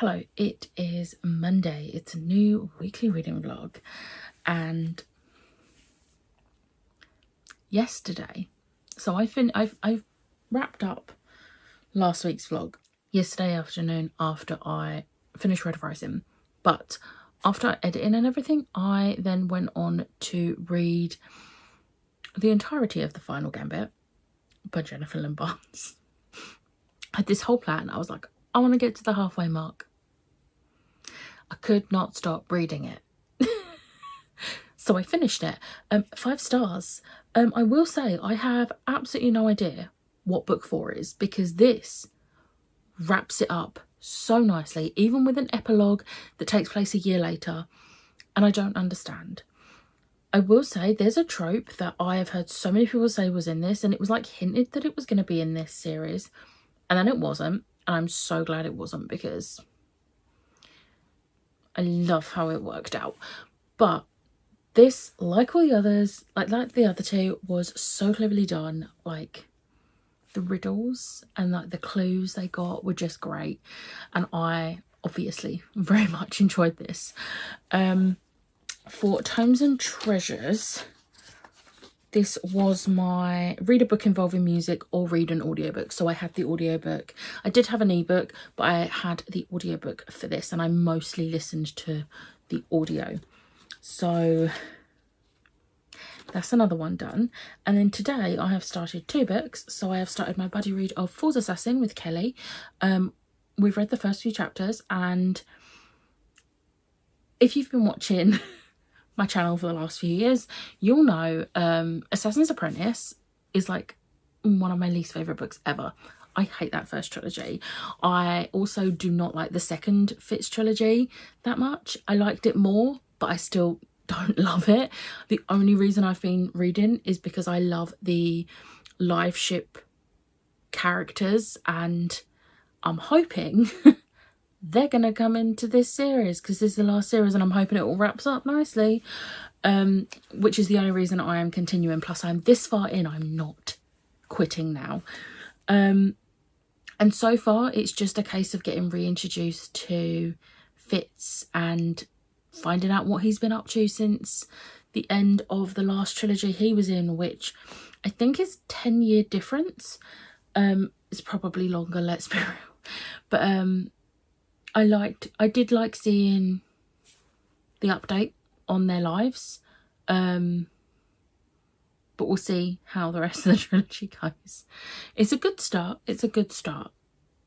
Hello, it is Monday. It's a new weekly reading vlog, and yesterday, so I've wrapped up last week's vlog yesterday afternoon after I finished Fitz Farseer, but after editing and everything, I then went on to read the entirety of The Final Gambit by Jennifer Lynn Barnes. I had this whole plan. I was like, I want to get to the halfway mark. I could not stop reading it. So I finished it. 5 stars. I will say I have absolutely no idea what book 4 is, because this wraps it up so nicely, even with an epilogue that takes place a year later, and I don't understand. I will say there's a trope that I have heard so many people say was in this, and it was like hinted that it was going to be in this series, and then it wasn't, and I'm so glad it wasn't, because I love how it worked out. But this, like all the others, like the other two, was so cleverly done. Like, the riddles and like the clues they got were just great, and I obviously very much enjoyed this. For Tomes and Treasures, this was my read a book involving music or read an audiobook. So I had the audiobook. I did have an ebook, but I had the audiobook for this, and I mostly listened to the audio. So that's another one done. And then today I have started 2 books. So I have started my buddy read of Falls Assassin with Kelly. We've read the first few chapters, and if you've been watching my channel for the last few years, you'll know Assassin's Apprentice is like one of my least favourite books ever. I hate that first trilogy. I also do not like the second Fitz trilogy that much. I liked it more, but I still don't love it. The only reason I've been reading is because I love the live ship characters, and I'm hoping they're gonna come into this series, because this is the last series, and I'm hoping it all wraps up nicely, which is the only reason I am continuing. Plus, I'm this far in, I'm not quitting now. And so far it's just a case of getting reintroduced to Fitz and finding out what he's been up to since the end of the last trilogy he was in, which I think is 10-year difference. It's probably longer, let's be real, but I did like seeing the update on their lives, but we'll see how the rest of the trilogy goes. It's a good start. It's a good start.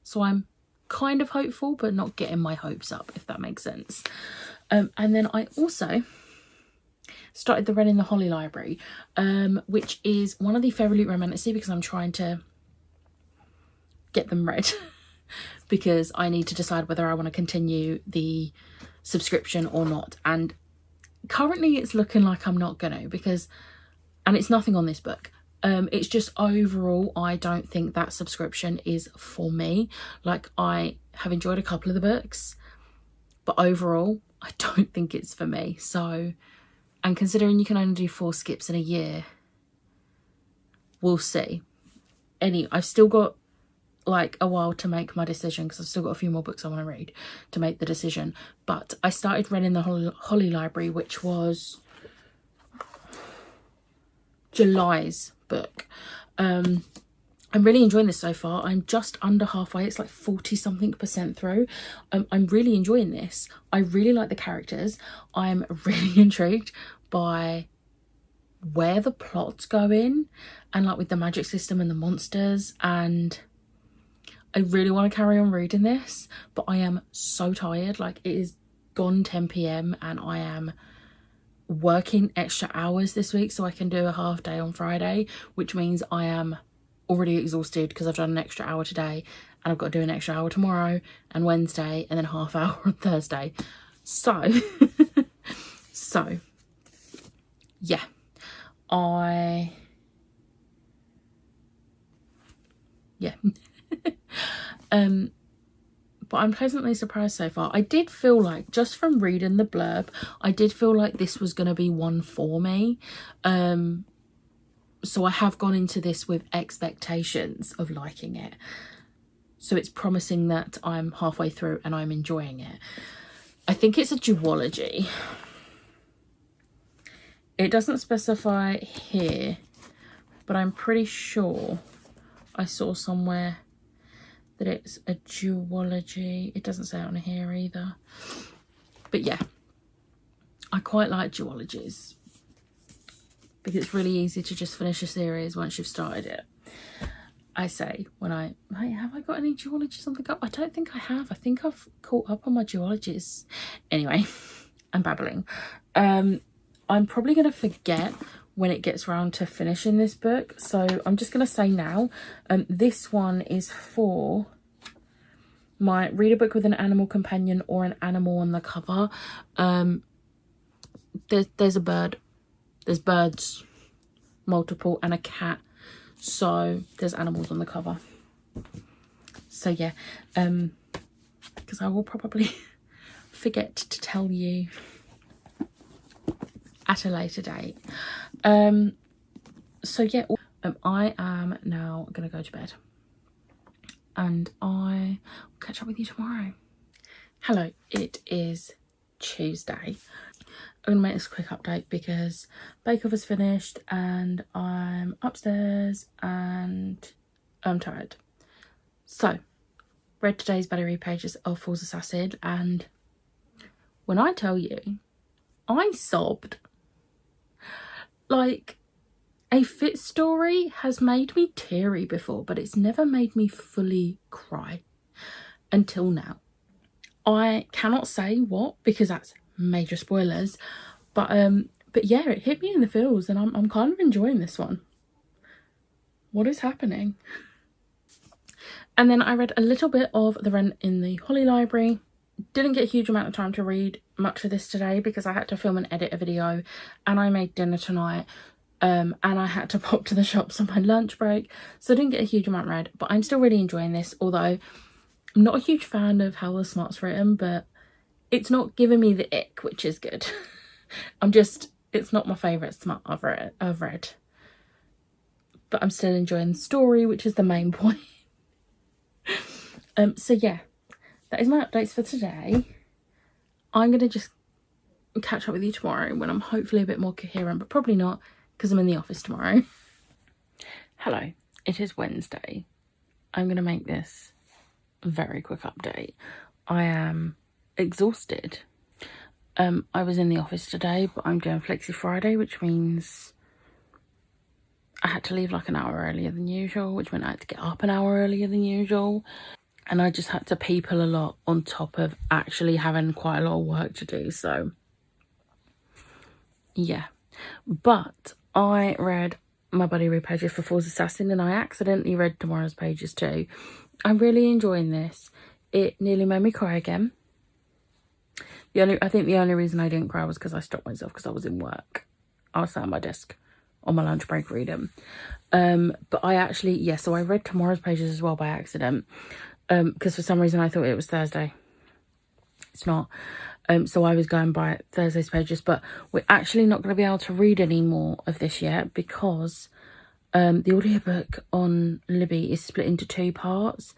So I'm kind of hopeful, but not getting my hopes up, if that makes sense. And then I also started the Red in the Holly Library, which is one of the Fairy Loot Romanticy, because I'm trying to get them read. Because I need to decide whether I want to continue the subscription or not. And currently it's looking like I'm not going to, because, and it's nothing on this book. It's just overall, I don't think that subscription is for me. Like, I have enjoyed a couple of the books, but overall, I don't think it's for me. So, and considering you can only do 4 skips in a year, we'll see. I've still got like a while to make my decision, because I've still got a few more books I want to read to make the decision. But I started reading the Holly Library, which was July's book. I'm really enjoying this so far. I'm just under halfway. It's like 40-something% through. I'm really enjoying this. I really like the characters. I'm really intrigued by where the plot's going, and like with the magic system and the monsters, and I really want to carry on reading this, but I am so tired. Like, it is gone 10 p.m. and I am working extra hours this week so I can do a half day on Friday, which means I am already exhausted because I've done an extra hour today, and I've got to do an extra hour tomorrow and Wednesday, and then half hour on Thursday. So, yeah, but I'm pleasantly surprised so far. I did feel like, just from reading the blurb, I did feel like this was going to be one for me. So I have gone into this with expectations of liking it. So it's promising that I'm halfway through and I'm enjoying it. I think it's a duology. It doesn't specify here, but I'm pretty sure I saw somewhere that it's a duology. It doesn't say it on here either. But yeah, I quite like duologies because it's really easy to just finish a series once you've started it. I say when have I got any duologies on the go? I don't think I have. I think I've caught up on my duologies. Anyway, I'm babbling. I'm probably going to forget when it gets around to finishing this book. So I'm just going to say now, this one is for my read a book with an animal companion or an animal on the cover. There's a bird. There's birds, multiple, and a cat. So there's animals on the cover. So yeah, because I will probably forget to tell you at a later date. So yeah, I am now gonna go to bed and I will catch up with you tomorrow. Hello, it is Tuesday. I'm gonna make this a quick update because Bake Off has finished and I'm upstairs and I'm tired. So, read today's Buddy Read pages of Fitz Farseer, and when I tell you, I sobbed. Like, a Fitz story has made me teary before, but it's never made me fully cry until now. I cannot say what because that's major spoilers, but yeah, it hit me in the feels and I'm kind of enjoying this one. What is happening? And then I read a little bit of The Rent in the Holly Library. Didn't get a huge amount of time to read much of this today because I had to film and edit a video and I made dinner tonight, and I had to pop to the shops on my lunch break, so I didn't get a huge amount read, but I'm still really enjoying this, although I'm not a huge fan of how the smart's written, but it's not giving me the ick, which is good. It's not my favourite smart I've read. But I'm still enjoying the story, which is the main point. So yeah, that is my updates for today. I'm going to just catch up with you tomorrow when I'm hopefully a bit more coherent, but probably not because I'm in the office tomorrow. Hello, it is Wednesday. I'm going to make this a very quick update. I am exhausted. I was in the office today, but I'm doing Flexi Friday, which means I had to leave like an hour earlier than usual, which meant I had to get up an hour earlier than usual, and I just had to people a lot on top of actually having quite a lot of work to do. So yeah, but I read my Buddy Read pages for Fitz Farseer and I accidentally read tomorrow's pages too. I'm really enjoying this. It nearly made me cry again. I think the only reason I didn't cry was because I stopped myself because I was in work. I was sat at my desk on my lunch break reading. But I actually, yeah, so I read tomorrow's pages as well by accident. Because for some reason I thought it was Thursday. It's not. So I was going by Thursday's pages, but we're actually not going to be able to read any more of this yet because the audiobook on Libby is split into 2 parts,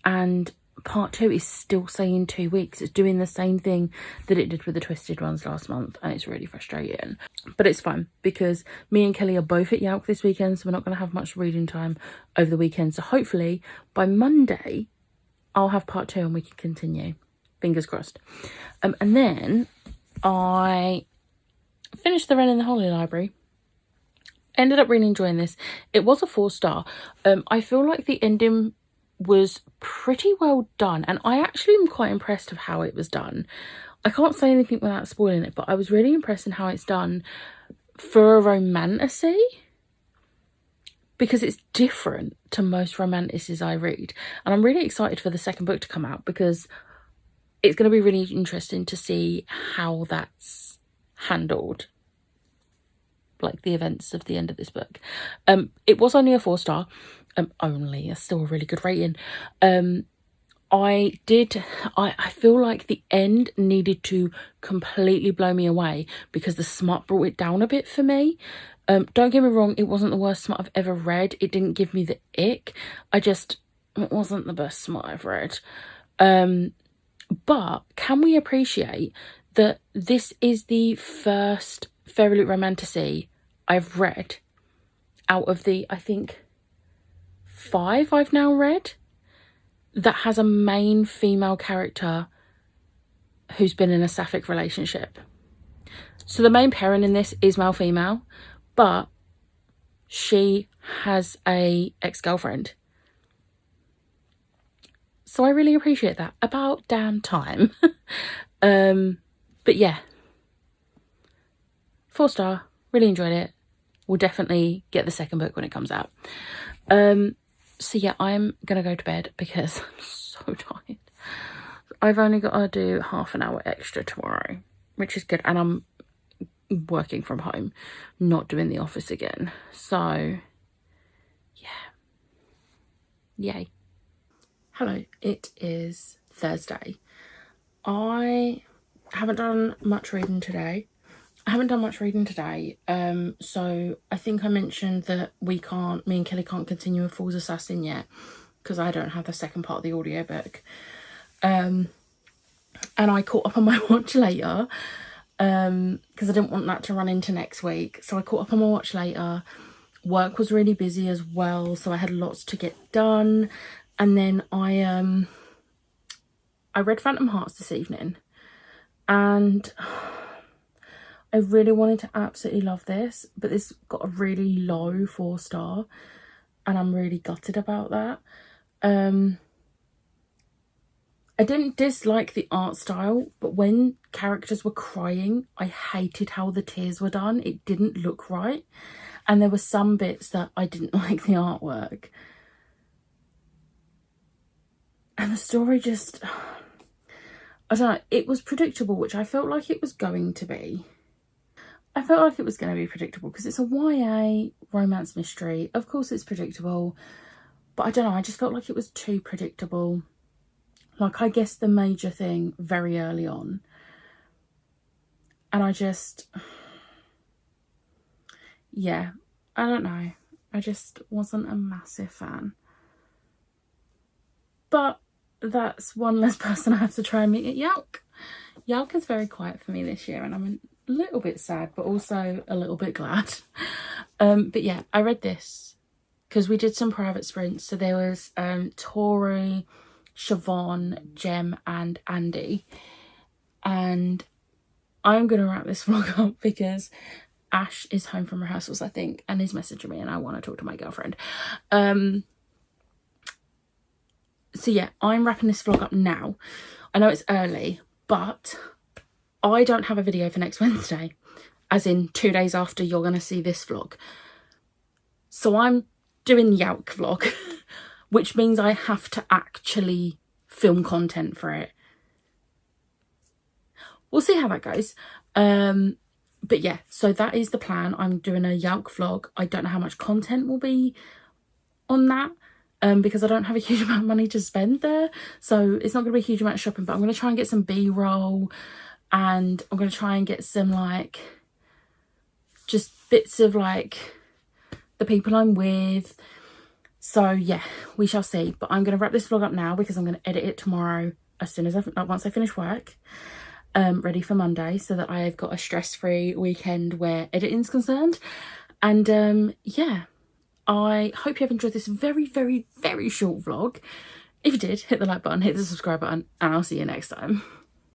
and part 2 is still saying 2 weeks. It's doing the same thing that it did with the Twisted ones last month, and it's really frustrating. But it's fine because me and Kelly are both at Yelp this weekend, so we're not going to have much reading time over the weekend. So hopefully by Monday I'll have part 2 and we can continue. Fingers crossed. And then I finished The Rent in the Holly Library. Ended up really enjoying this. It was a 4-star. I feel like the ending was pretty well done, and I actually am quite impressed of how it was done. I can't say anything without spoiling it, but I was really impressed in how it's done for a romantasy, because it's different to most romanticises I read, and I'm really excited for the second book to come out because it's going to be really interesting to see how that's handled, like the events of the end of this book. It was only a 4-star. Only, it's still a really good rating. I feel like the end needed to completely blow me away because the smut brought it down a bit for me. Don't get me wrong, it wasn't the worst smut I've ever read. It didn't give me the ick. I just it wasn't the best smut I've read. But can we appreciate that this is the first fairy loot romantasy I've read out of the, I think, 5 I've now read that has a main female character who's been in a sapphic relationship. So the main pairing in this is male-female, but she has a ex-girlfriend. So I really appreciate that. About damn time. But yeah, 4-star, really enjoyed it. We'll definitely get the second book when it comes out. So yeah, I'm gonna go to bed because I'm so tired. I've only got to do half an hour extra tomorrow, which is good, and I'm working from home, not doing the office again. So yeah, yay. Hello, it is Thursday. I haven't done much reading today. So I think I mentioned that me and Kelly can't continue with Falls Assassin yet because I don't have the second part of the audiobook. And I caught up on my watch later because I didn't want that to run into next week. So I caught up on my watch later. Work was really busy as well, so I had lots to get done. And then I read Phantom Hearts this evening, and I really wanted to absolutely love this, but this got a really low 4-star, and I'm really gutted about that. I didn't dislike the art style, but when characters were crying, I hated how the tears were done. It didn't look right. And there were some bits that I didn't like the artwork. And the story just, I don't know, it was predictable, which I felt like it was going to be. I felt like it was going to be predictable because it's a YA romance mystery. Of course it's predictable, but I don't know, I just felt like it was too predictable. Like, I guessed the major thing very early on. And I just, yeah, I don't know. I just wasn't a massive fan. But that's one less person I have to try and meet at Yelk. Yelk is very quiet for me this year, and I'm a little bit sad, but also a little bit glad. But yeah, I read this because we did some private sprints. So there was Tori, Siobhan, Jem and Andy. And I'm going to wrap this vlog up because Ash is home from rehearsals, I think, and is messaging me and I want to talk to my girlfriend. So yeah, I'm wrapping this vlog up now. I know it's early, but I don't have a video for next Wednesday, as in 2 days after you're going to see this vlog. So I'm doing Yelk vlog, which means I have to actually film content for it. We'll see how that goes. But yeah, so that is the plan. I'm doing a Yelk vlog. I don't know how much content will be on that. Because I don't have a huge amount of money to spend there. So it's not going to be a huge amount of shopping, but I'm going to try and get some B-roll, and I'm going to try and get some, like, just bits of, like, the people I'm with. So yeah, we shall see. But I'm going to wrap this vlog up now because I'm going to edit it tomorrow as soon as once I finish work. Ready for Monday, so that I've got a stress-free weekend where editing's concerned. And yeah, I hope you have enjoyed this very, very, very short vlog. If you did, hit the like button, hit the subscribe button, and I'll see you next time.